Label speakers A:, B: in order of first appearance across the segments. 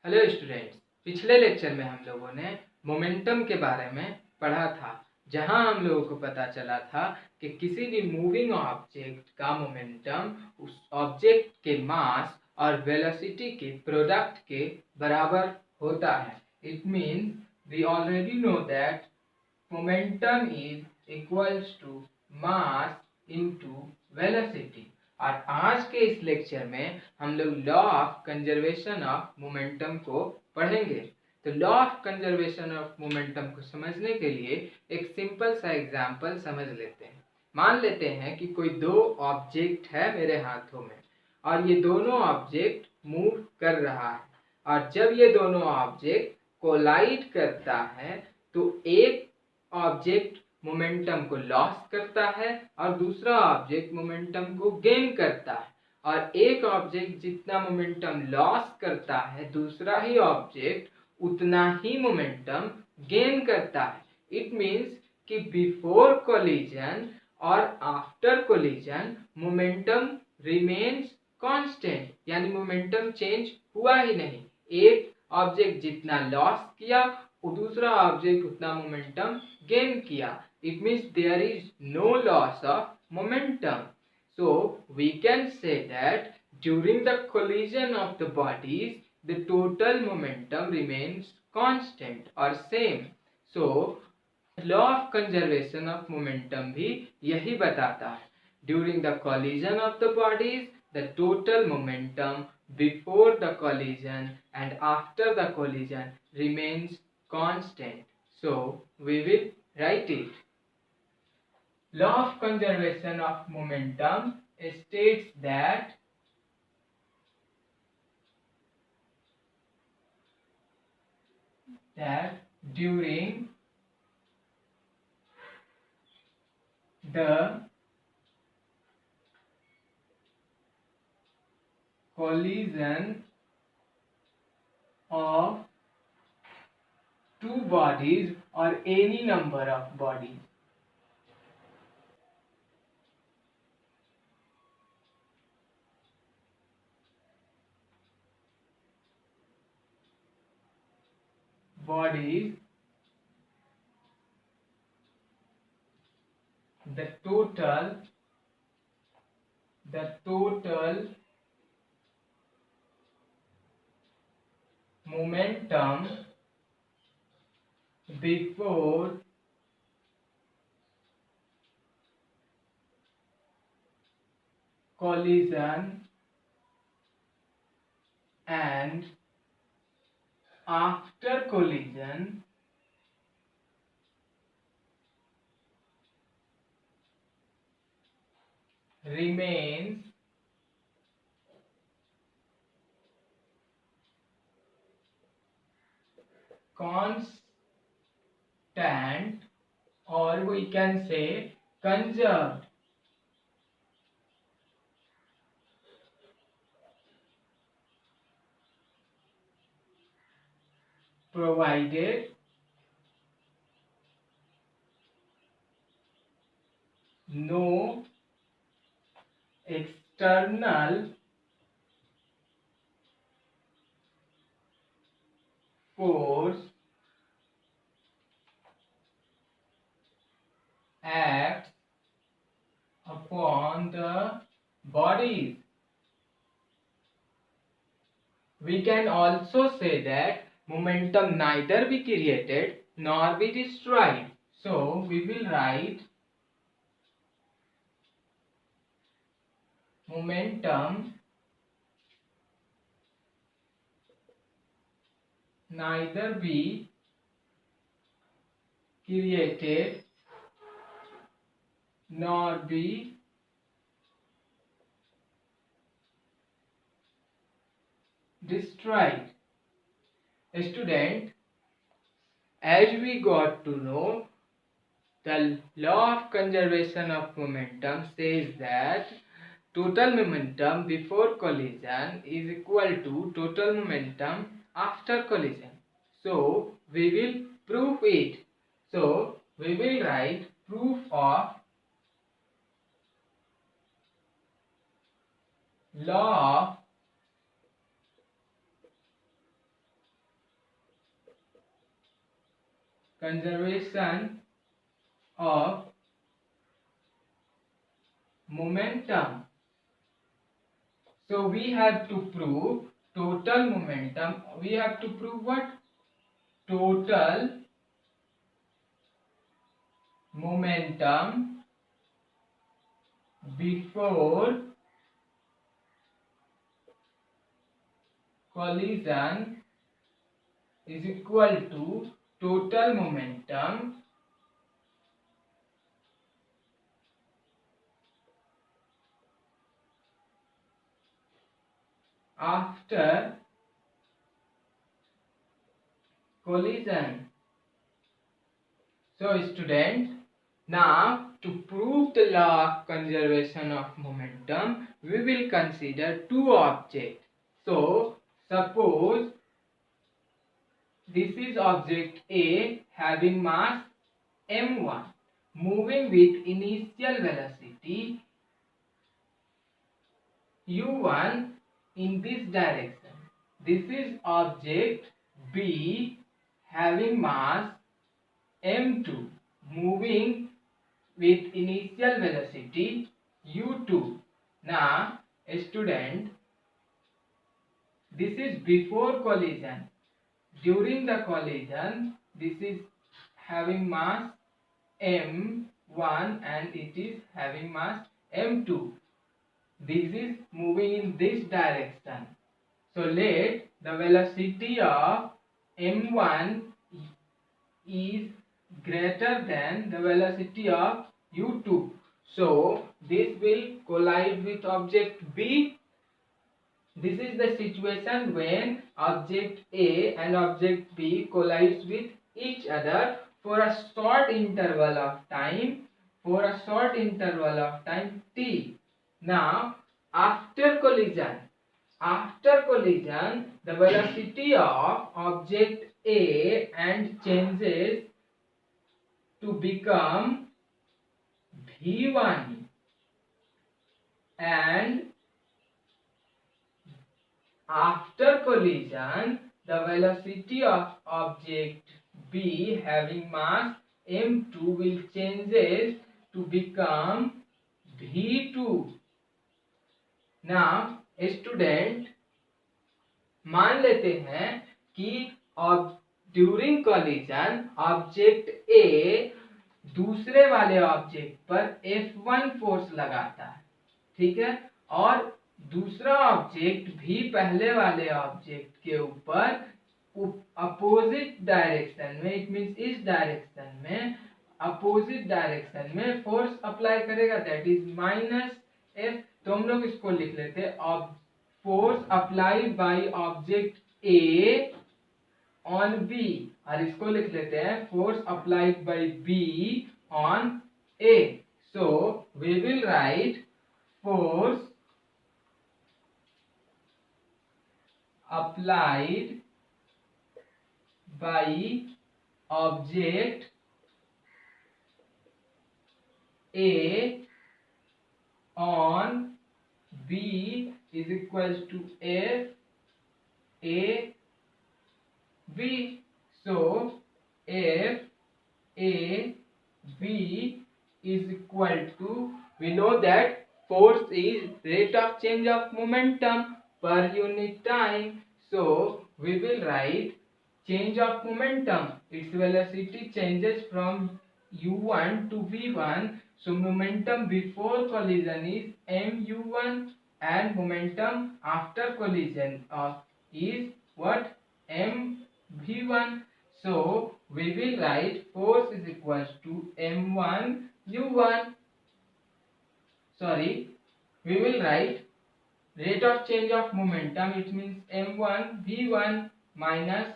A: Hello students, पिछले lecture में हम लोगों ने मोमेंटम के बारे में पढ़ा था, जहां हम लोगों को पता चला था कि किसी भी मूविंग ऑब्जेक्ट का मोमेंटम उस ऑब्जेक्ट के मास और वेलोसिटी के प्रोडक्ट के बराबर होता है। It means we already know that momentum is equals to mass into velocity। और आज के इस लेक्चर में हम लोग law of conservation of momentum को पढ़ेंगे। तो law of conservation of momentum को समझने के लिए एक सिंपल सा एग्जांपल समझ लेते हैं। मान लेते हैं कि कोई दो ऑब्जेक्ट है मेरे हाथों में और ये दोनों ऑब्जेक्ट मूव कर रहा है, और जब ये दोनों ऑब्जेक्ट कोलाइड करता है तो एक ऑब्जेक्ट मोमेंटम को लॉस करता है और दूसरा ऑब्जेक्ट मोमेंटम को गेन करता है। और एक ऑब्जेक्ट जितना मोमेंटम लॉस करता है, दूसरा ही ऑब्जेक्ट उतना ही मोमेंटम गेन करता है। इट मीन्स कि बिफोर कोलिजन और after collision momentum remains constant, यानी मोमेंटम चेंज हुआ ही नहीं। एक ऑब्जेक्ट जितना लॉस किया, दूसरा ऑब्जेक्ट उतना मोमेंटम gain किया। It means there is no loss of momentum. So we can say that during the collision of the bodies, the total momentum remains constant or same. So law of conservation of momentum भी यही बताता है। During the collision of the bodies, the total momentum before the collision and after the collision remains constant. So we will write it. Law of conservation of momentum states that during the collision of two bodies or any number of bodies, the total momentum before collision and after collision remains constant, or we can say conserved, provided no external force acts upon the bodies. We can also say that momentum neither be created nor be destroyed. So we will write momentum neither be created nor be destroyed. Student, as we got to know, the law of conservation of momentum says that total momentum before collision is equal to total momentum after collision. So we will prove it. So we will write proof of law of conservation of momentum. So we have to prove total momentum. We have to prove what? Total momentum before collision is equal to total momentum after collision. So students, now to prove the law of conservation of momentum, we will consider two objects. So suppose this is object A having mass m1 moving with initial velocity u1 in this direction. This is object B having mass m2 moving with initial velocity u2. Now student, this is before collision. During the collision, this is having mass m1 and it is having mass m2. This is moving in this direction. So let the velocity of m1 is greater than the velocity of u2. So this will collide with object B. This is the situation when object A and object B collides with each other for a short interval of time, t. Now after collision, the velocity of object A and changes to become v1, and after collision the velocity of object B having mass m2 will changes to become v2. Now student, मान लेते हैं कि during collision object A दूसरे वाले object पर F1 force लगाता है, ठीक है, और दूसरा ऑब्जेक्ट भी पहले वाले ऑब्जेक्ट के ऊपर अपोजिट डायरेक्शन में, इट मींस इस डायरेक्शन में, अपोजिट डायरेक्शन में फोर्स अप्लाई करेगा, दैट इज -F. तो हम लोग इसको लिख लेते हैं force applied by object A on B, और इसको लिख लेते हैं force applied by B on A. So we will write force applied by object A on B is equals to F A B. So F A B is equal to, we know that force is rate of change of momentum per unit time. So we will write change of momentum. Its velocity changes from u1 to v1. So momentum before collision is mu1 and momentum after collision is what? mv1. So we will write force is equals to m1 u1. Sorry, we will write rate of change of momentum, it means m1 v1 minus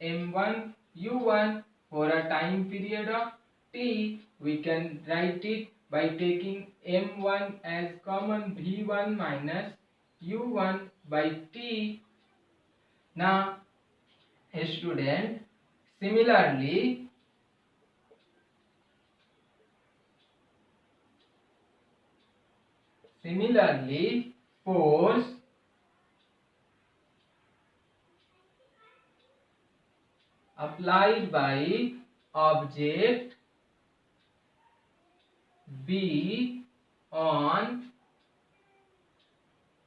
A: m1 u1 for a time period of t. We can write it by taking m1 as common, v1 minus u1 by t. Now student, similarly force applied by object B on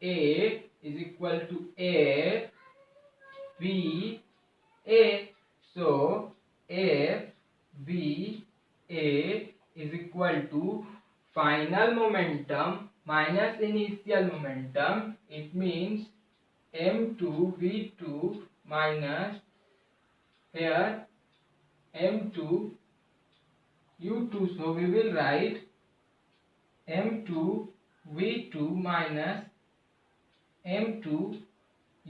A: A is equal to F B A. So F B A is equal to final momentum minus initial momentum. It means m2 v2 minus here m2 u2. So we will write m2 v2 minus m2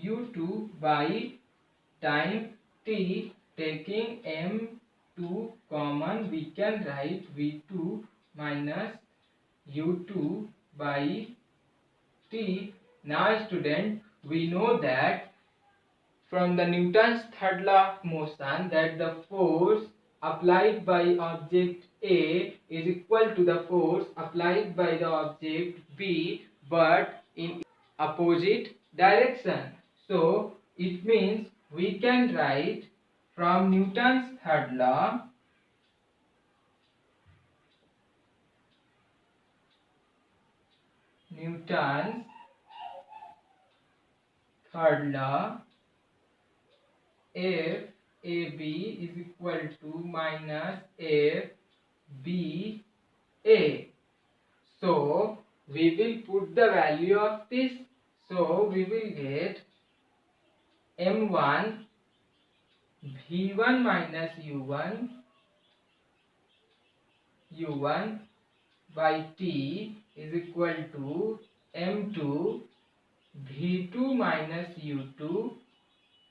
A: u2 by time t. Taking m2 common, we can write v2 minus u2 by t. Now student, we know that from the Newton's third law of motion that the force applied by object A is equal to the force applied by the object B, but in opposite direction. So it means we can write from Newton's third law F AB is equal to minus F B A. So we will put the value of this. So we will get M1 V1 minus U1 by T is equal to M2 V2 minus U2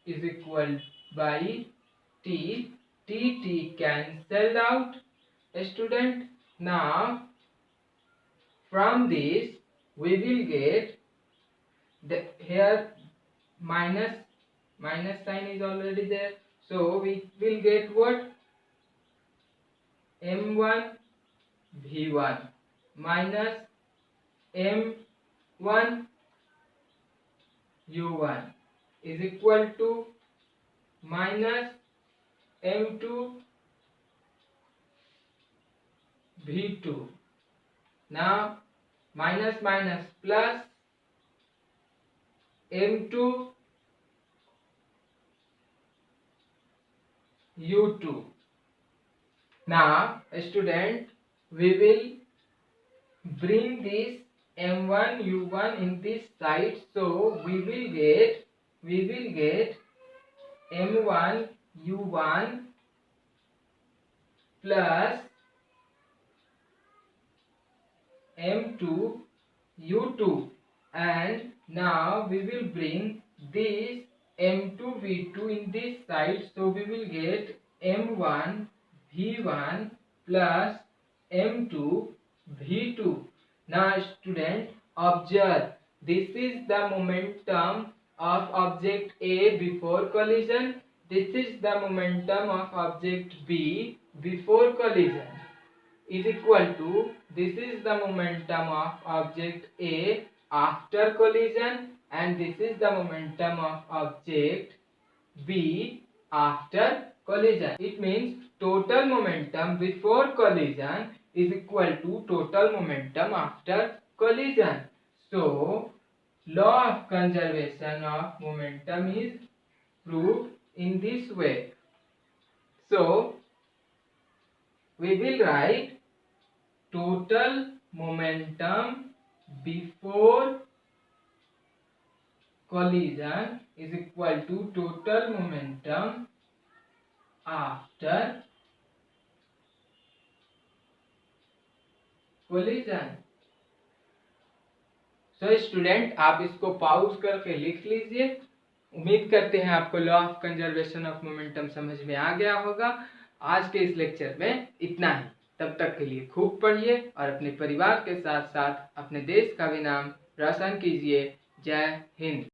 A: is equal by T. T cancelled out, student. Now from this we will get the here minus sign is already there. So we will get what? M1 V1 minus M1 U1 is equal to minus M2 V2. Now minus plus M2 U2. Now student, we will bring this M1 U1 in this side. So we will get M1 U1 plus M2 U2, and now we will bring this M2 V2 in this side. So we will get M1 V1 plus M2 V2. Now student, observe, this is the momentum of object A before collision. This is the momentum of object B before collision is equal to, this is the momentum of object A after collision, and this is the momentum of object B after collision. It means total momentum before collision is equal to total momentum after collision. So law of conservation of momentum is proved in this way. So we will write total momentum before collision is equal to total momentum after collision. So student, आप इसको pause करके लिख लीजिए। उम्मीद करते हैं आपको law of conservation of momentum समझ में आ गया होगा। आज के इस लेक्चर में इतना ही। तब तक के लिए खूब पढ़िए और अपने परिवार के साथ साथ अपने देश का भी नाम रोशन कीजिए। जय हिंद।